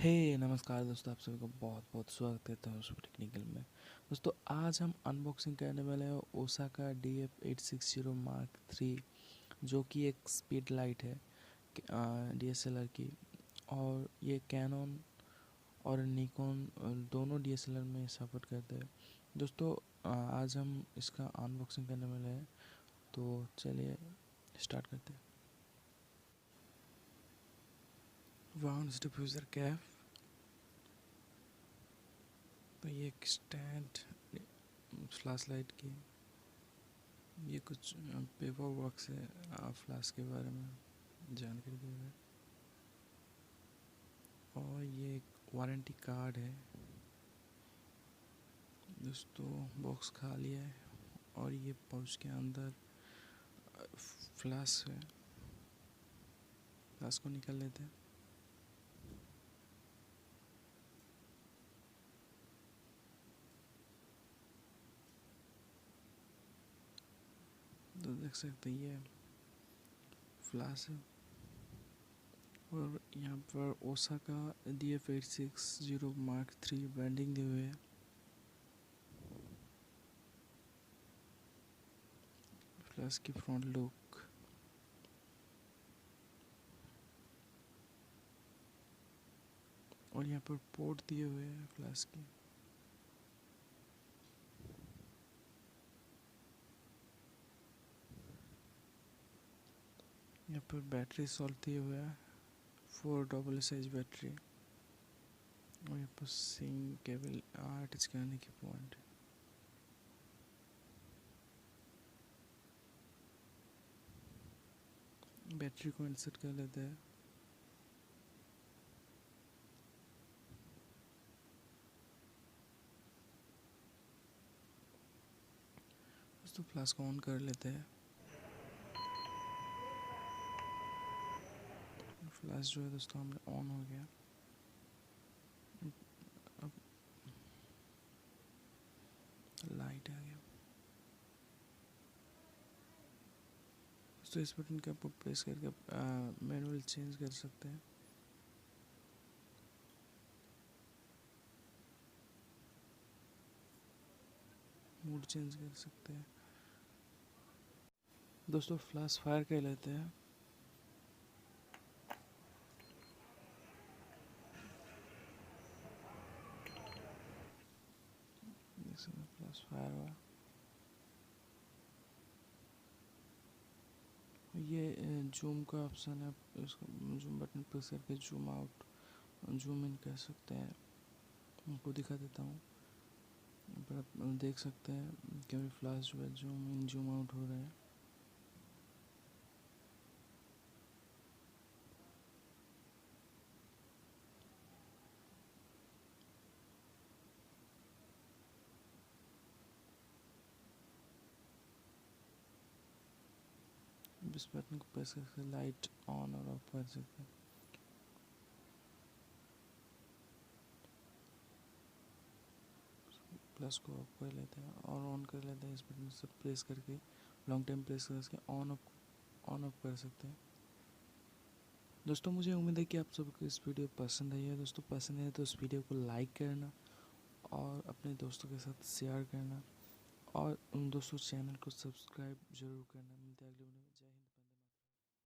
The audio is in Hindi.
नमस्कार दोस्तों, आप सभी को बहुत बहुत स्वागत करता हूँ सुपो टेक्निकल में। दोस्तों आज हम अनबॉक्सिंग करने वाले हैं ओसाका DF860 मार्क 3, जो कि एक स्पीड लाइट है DSLR की। और ये कैनन और निकॉन दोनों DSLR में सपोर्ट करते हैं। दोस्तों आज हम इसका अनबॉक्सिंग करने वाले हैं, तो चलिए स्टार्ट करते हैं। वाउंस डिफ्यूज़र कैप, तो ये एक स्टैंड फ्लैश लाइट की। ये कुछ पेपर वर्क से फ्लैश के बारे में जानकारी दे रहा है। और ये एक वारंटी कार्ड है। दोस्तों बॉक्स खाली है और ये पाउच के अंदर फ्लैश है। फ्लैश को निकाल लेते हैं। तो देख सकते हैं ये फ्लैश है। और यहाँ पर ओसाका DF860 मार्क 3 ब्रांडिंग दी हुई है। फ्लैश की फ्रंट लुक, और यहाँ पर पोर्ट दिए हुए हैं फ्लैश की। यहाँ पर बैटरी सॉल्व दिए हुए है, 4 साइज बैटरी। और यहाँ पर सिंक केबल अटैच करने की पॉइंट है। बैटरी को इंसर्ट कर लेते हैं। दोस्तों फ्लैश को ऑन कर लेते हैं। फ्लैश जो है दोस्तों हमारा ऑन हो गया। अब लाइट आ गया। दोस्तों इस बटन के आप प्रेस करके मैनुअल चेंज कर सकते हैं। मूड चेंज कर सकते हैं। दोस्तों फ्लैश फायर कर लेते हैं। देख सकते हैं फ्लैश फायर हुआ। ये जूम का ऑप्शन है, इसको जूम बटन प्रेस करके जूम आउट जूम इन कर सकते हैं। आपको दिखा देता हूँ। पर आप देख सकते हैं कि फ्लैश जो है जूम इन जूम आउट हो रहे हैं। इस बटन को प्रेस करके लाइट ऑन और ऑफ कर सकते हैं। प्लस को ऑफ कर लेते हैं और ऑन कर लेते हैं। इस बटन से प्रेस करके लॉन्ग टाइम प्रेस करके ऑन ऑफ कर सकते हैं। दोस्तों मुझे उम्मीद है कि आप सबको इस वीडियो पसंद आई है। दोस्तों पसंद है तो इस वीडियो को लाइक करना और अपने दोस्तों के साथ शेयर करना, और उन दोस्तों चैनल को सब्सक्राइब जरूर करना।